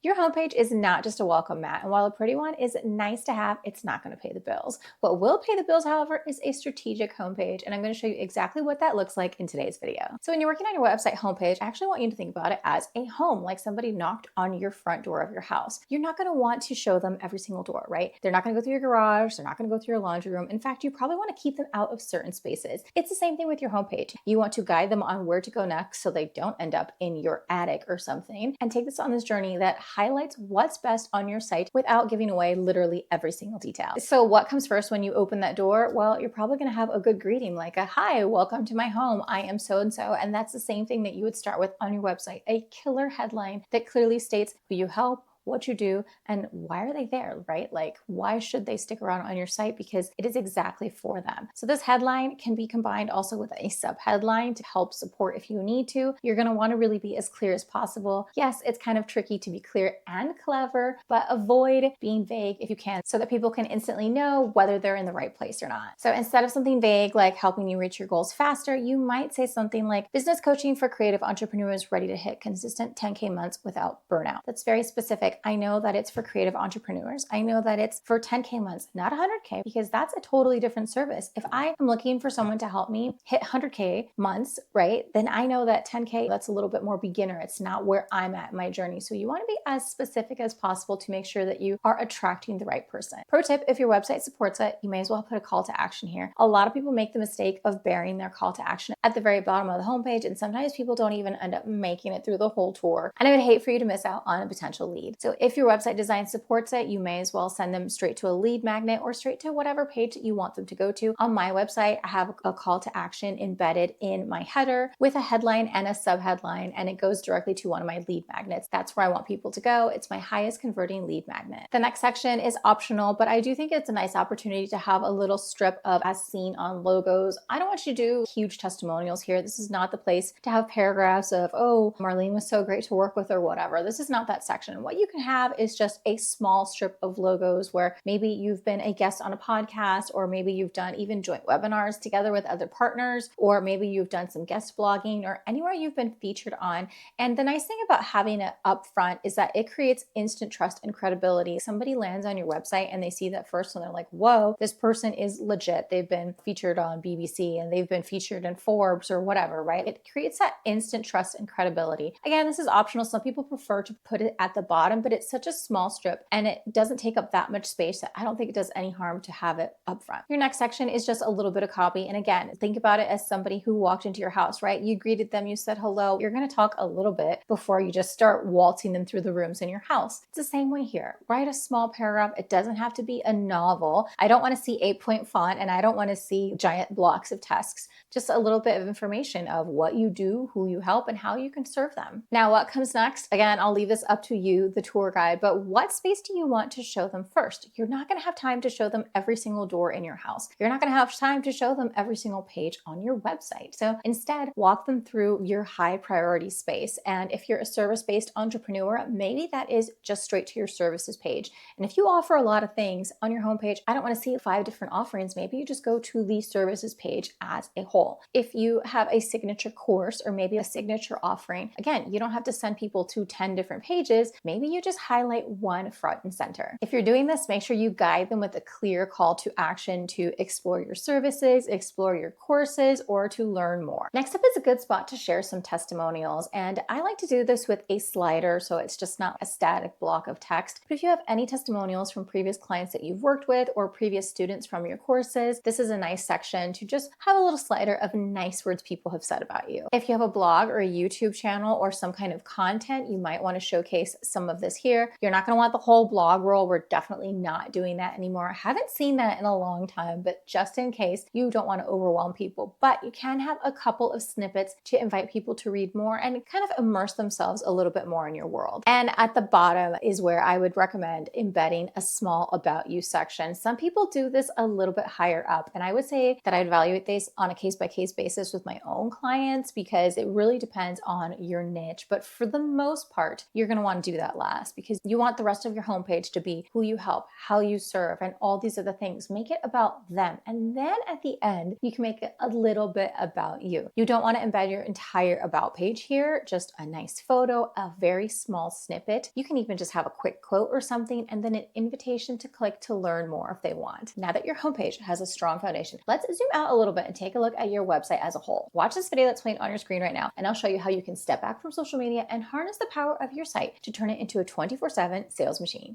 Your homepage is not just a welcome mat, and while a pretty one is nice to have, it's not going to pay the bills. What will pay the bills, however, is a strategic homepage, and I'm going to show you exactly what that looks like in today's video. So when you're working on your website homepage, I actually want you to think about it as a home, like somebody knocked on your front door of your house. You're not going to want to show them every single door, right? They're not going to go through your garage. They're not going to go through your laundry room. In fact, you probably want to keep them out of certain spaces. It's the same thing with your homepage. You want to guide them on where to go next so they don't end up in your attic or something, and take this on this journey that highlights what's best on your site without giving away literally every single detail. So what comes first when you open that door? Well, you're probably going to have a good greeting like a hi, welcome to my home. I am so-and-so. And that's the same thing that you would start with on your website, a killer headline that clearly states who you help, what you do, and why are they there, right? Like, why should they stick around on your site? Because it is exactly for them. So this headline can be combined also with a sub-headline to help support if you need to. You're going to want to really be as clear as possible. Yes, it's kind of tricky to be clear and clever, but avoid being vague if you can so that people can instantly know whether they're in the right place or not. So instead of something vague like helping you reach your goals faster, you might say something like business coaching for creative entrepreneurs ready to hit consistent 10K months without burnout. That's very specific. I know that it's for creative entrepreneurs. I know that it's for 10K months, not 100K, because that's a totally different service. If I am looking for someone to help me hit 100K months, right, then I know that 10K, that's a little bit more beginner. It's not where I'm at in my journey. So you want to be as specific as possible to make sure that you are attracting the right person. Pro tip, if your website supports it, you may as well put a call to action here. A lot of people make the mistake of burying their call to action at the very bottom of the homepage, and sometimes people don't even end up making it through the whole tour. And I would hate for you to miss out on a potential lead. So if your website design supports it, you may as well send them straight to a lead magnet or straight to whatever page that you want them to go to. On my website, I have a call to action embedded in my header with a headline and a sub-headline, and it goes directly to one of my lead magnets. That's where I want people to go. It's my highest converting lead magnet. The next section is optional, but I do think it's a nice opportunity to have a little strip of as seen on logos. I don't want you to do huge testimonials here. This is not the place to have paragraphs of, oh, Marlene was so great to work with or whatever. This is not that section. What you can have is just a small strip of logos where maybe you've been a guest on a podcast, or maybe you've done even joint webinars together with other partners, or maybe you've done some guest blogging or anywhere you've been featured on. And the nice thing about having it up front is that it creates instant trust and credibility. Somebody lands on your website and they see that first and they're like, whoa, this person is legit. They've been featured on BBC and they've been featured in Forbes or whatever, right? It creates that instant trust and credibility. Again, this is optional. Some people prefer to put it at the bottom, but it's such a small strip and it doesn't take up that much space that I don't think it does any harm to have it up front. Your next section is just a little bit of copy. And again, think about it as somebody who walked into your house, right? You greeted them, you said hello. You're going to talk a little bit before you just start waltzing them through the rooms in your house. It's the same way here. Write a small paragraph. It doesn't have to be a novel. I don't want to see 8-point font and I don't want to see giant blocks of text. Just a little bit of information of what you do, who you help, and how you can serve them. Now, what comes next? Again, I'll leave this up to you, the tour guide, but what space do you want to show them first? You're not going to have time to show them every single door in your house. You're not going to have time to show them every single page on your website. So instead, walk them through your high priority space. And if you're a service-based entrepreneur, maybe that is just straight to your services page. And if you offer a lot of things on your homepage, I don't want to see 5 different offerings. Maybe you just go to the services page as a whole. If you have a signature course or maybe a signature offering, again, you don't have to send people to 10 different pages. Maybe you just highlight one front and center. If you're doing this, make sure you guide them with a clear call to action to explore your services, explore your courses, or to learn more. Next up is a good spot to share some testimonials. And I like to do this with a slider, so it's just not a static block of text. But if you have any testimonials from previous clients that you've worked with or previous students from your courses, this is a nice section to just have a little slider of nice words people have said about you. If you have a blog or a YouTube channel or some kind of content, you might want to showcase some of this here. You're not going to want the whole blog roll. We're definitely not doing that anymore. I haven't seen that in a long time, but just in case you don't want to overwhelm people, but you can have a couple of snippets to invite people to read more and kind of immerse themselves a little bit more in your world. And at the bottom is where I would recommend embedding a small about you section. Some people do this a little bit higher up, and I would say that I evaluate this on a case-by-case basis with my own clients because it really depends on your niche. But for the most part, you're going to want to do that last. less, because you want the rest of your homepage to be who you help, how you serve, and all these other things. Make it about them. And then at the end, you can make it a little bit about you. You don't want to embed your entire about page here, just a nice photo, a very small snippet. You can even just have a quick quote or something, and then an invitation to click to learn more if they want. Now that your homepage has a strong foundation, let's zoom out a little bit and take a look at your website as a whole. Watch this video that's playing on your screen right now, and I'll show you how you can step back from social media and harness the power of your site to turn it into a 24/7 sales machine.